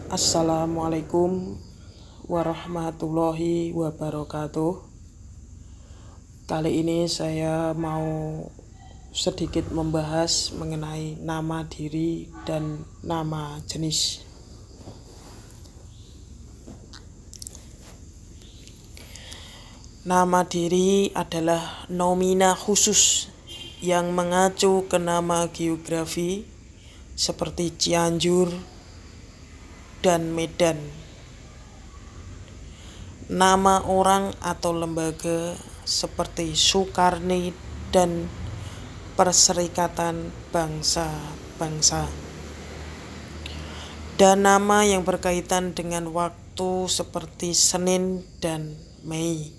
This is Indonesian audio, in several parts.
Assalamualaikum warahmatullahi wabarakatuh. Kali ini saya mau sedikit membahas mengenai nama diri dan nama jenis. Nama diri adalah nomina khusus yang mengacu ke nama geografi seperti Cianjur dan Medan. Nama orang atau lembaga seperti Sukarni dan Perserikatan Bangsa-Bangsa. Dan nama yang berkaitan dengan waktu seperti Senin dan Mei.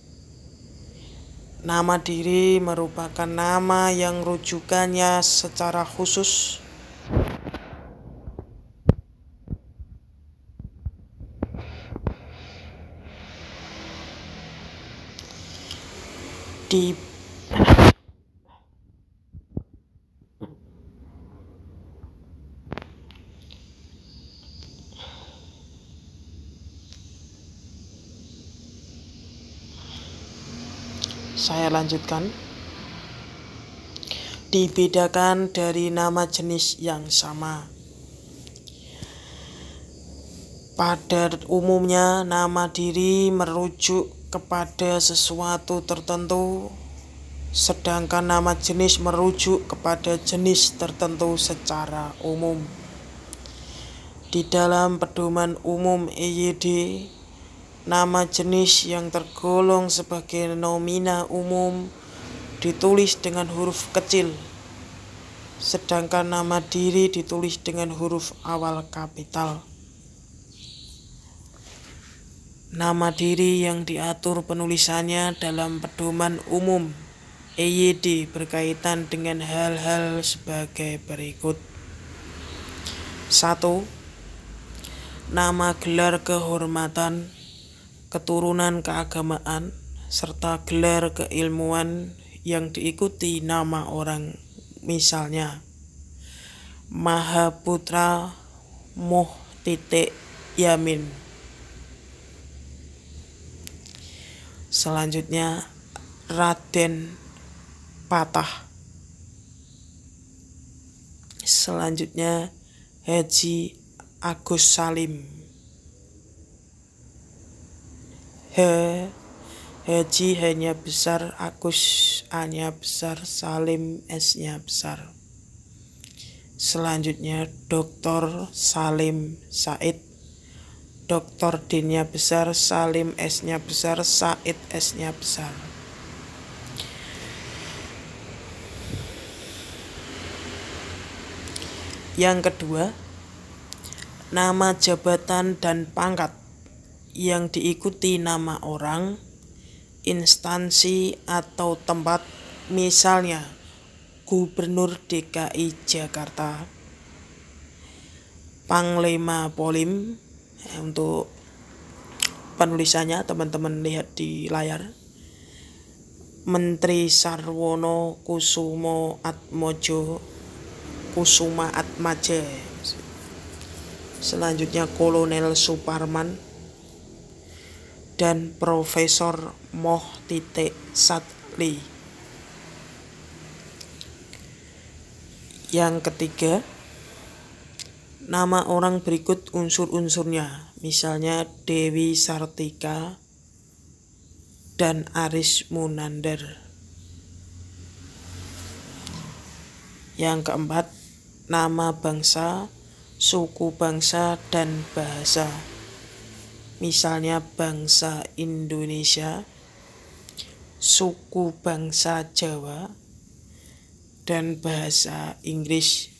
Nama diri merupakan nama yang rujukannya secara khusus Saya lanjutkan. Dibedakan dari nama jenis yang sama. Pada umumnya, nama diri merujuk kepada sesuatu tertentu, sedangkan nama jenis merujuk kepada jenis tertentu secara umum. Di dalam pedoman umum EYD, nama jenis yang tergolong sebagai nomina umum ditulis dengan huruf kecil, sedangkan nama diri ditulis dengan huruf awal kapital. Nama diri yang diatur penulisannya dalam pedoman umum EYD berkaitan dengan hal-hal sebagai berikut. 1. Nama gelar kehormatan, keturunan keagamaan, serta gelar keilmuan yang diikuti nama orang, misalnya Mahaputra Muh Yamin. Selanjutnya Raden Patah. Selanjutnya Haji Agus Salim. Haji hanya besar, Agus A-nya besar, Salim S-nya besar. Selanjutnya Dr. Salim Said. Dr. D-nya besar, Salim S-nya besar, Said S-nya besar. Yang kedua, nama jabatan dan pangkat yang diikuti nama orang, instansi atau tempat, misalnya Gubernur DKI Jakarta, Panglima Polim. Untuk penulisannya teman-teman lihat di layar. Menteri Sarwono Kusuma Atmaja. Selanjutnya Kolonel Suparman dan Profesor Moh Sadli. Yang ketiga, nama orang berikut unsur-unsurnya, misalnya Dewi Sartika dan Aris Munandar. Yang keempat, nama bangsa, suku bangsa, dan bahasa, misalnya bangsa Indonesia, suku bangsa Jawa, dan bahasa Inggris.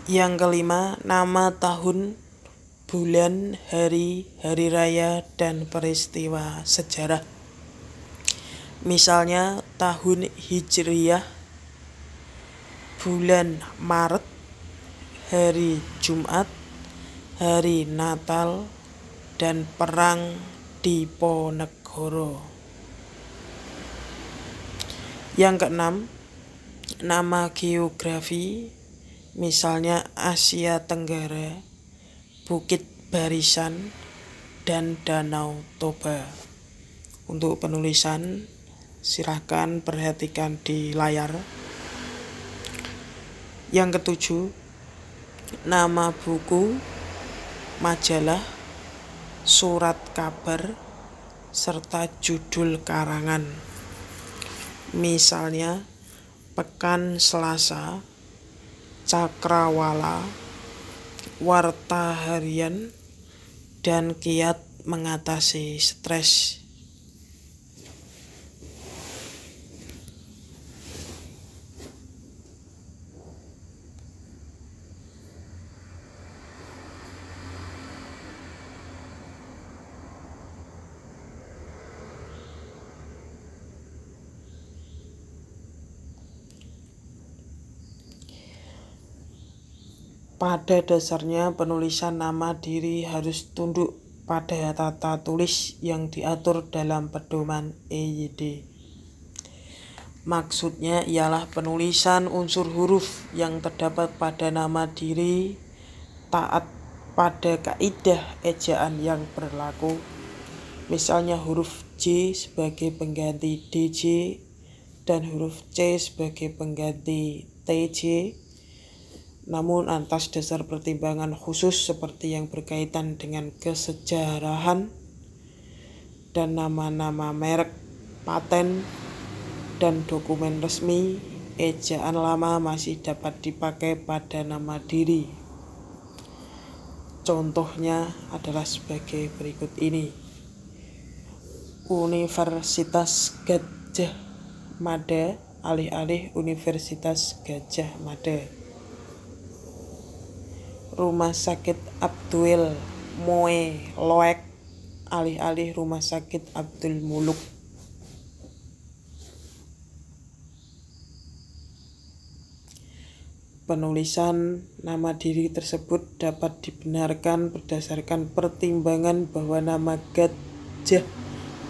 Yang kelima, nama tahun, bulan, hari raya, dan peristiwa sejarah. Misalnya tahun Hijriyah, bulan Maret, hari Jumat, hari Natal, dan Perang Diponegoro. Yang keenam, nama geografi, misalnya Asia Tenggara, Bukit Barisan, dan Danau Toba. Untuk penulisan, silahkan perhatikan di layar. Yang ketujuh, nama buku, majalah, surat kabar, serta judul karangan. Misalnya Pekan Selasa, Cakrawala, Warta Harian, dan Kiat Mengatasi Stres. Pada dasarnya penulisan nama diri harus tunduk pada tata tulis yang diatur dalam pedoman EYD. Maksudnya ialah penulisan unsur huruf yang terdapat pada nama diri taat pada kaidah ejaan yang berlaku. Misalnya huruf J sebagai pengganti DJ dan huruf C sebagai pengganti TJ. Namun atas dasar pertimbangan khusus seperti yang berkaitan dengan kesejarahan dan nama-nama merek, paten, dan dokumen resmi, ejaan lama masih dapat dipakai pada nama diri. Contohnya adalah sebagai berikut ini. Universitas Gadjah Mada alih-alih Universitas Gadjah Mada. Rumah Sakit Abdul Moe Loek alih-alih Rumah Sakit Abdul Muluk. Penulisan nama diri tersebut dapat dibenarkan berdasarkan pertimbangan bahwa nama Gadjah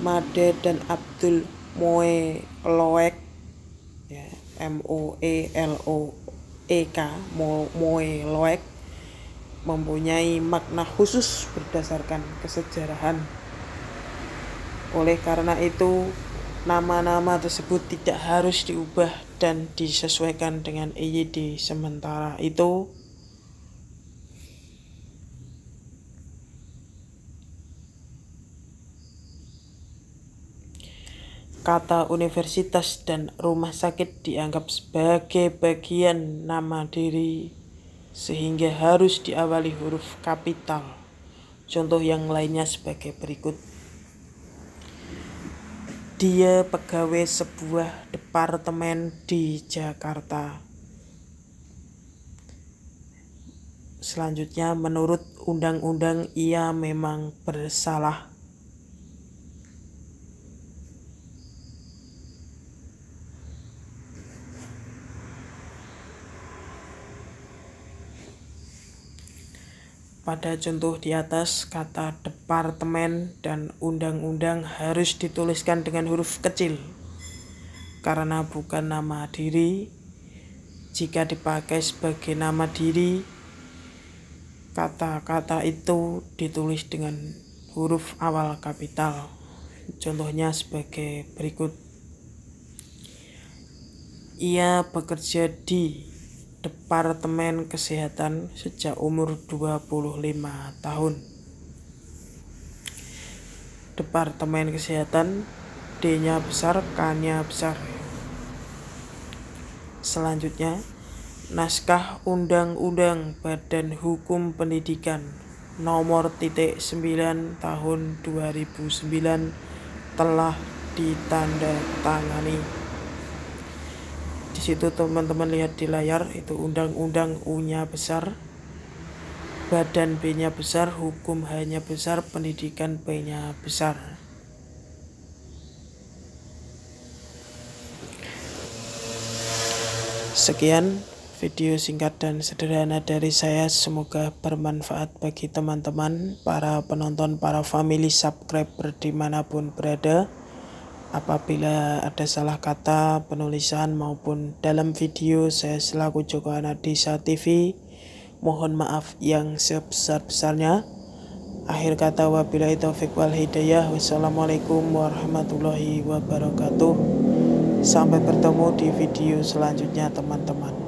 Mada dan Abdul Moe Loek, ya, MOELOEK, Moe Loek, mempunyai makna khusus berdasarkan kesejarahan. Oleh karena itu, nama-nama tersebut tidak harus diubah dan disesuaikan dengan EYD. Sementara itu, kata universitas dan rumah sakit dianggap sebagai bagian nama diri sehingga harus diawali huruf kapital. Contoh yang lainnya sebagai berikut. Dia pegawai sebuah departemen di Jakarta. Selanjutnya, menurut undang-undang ia memang bersalah. Pada contoh di atas, kata departemen dan undang-undang harus dituliskan dengan huruf kecil karena bukan nama diri. Jika dipakai sebagai nama diri, kata-kata itu ditulis dengan huruf awal kapital. Contohnya sebagai berikut. Ia bekerja di Departemen Kesehatan sejak umur 25 tahun. Departemen Kesehatan, D-nya besar, K-nya besar. Selanjutnya, naskah Undang-Undang Badan Hukum Pendidikan nomor 9 tahun 2009 telah ditandatangani. Di situ teman-teman lihat di layar, itu undang-undang U-nya besar, badan B-nya besar, hukum H-nya besar, pendidikan P-nya besar. Sekian video singkat dan sederhana dari saya, semoga bermanfaat bagi teman-teman, para penonton, para family subscriber dimanapun berada. Apabila ada salah kata, penulisan maupun dalam video, saya selaku Joko Anadisa TV mohon maaf yang sebesar-besarnya. Akhir kata, wabillahi taufik wal hidayah. Wassalamualaikum warahmatullahi wabarakatuh. Sampai bertemu di video selanjutnya, teman-teman.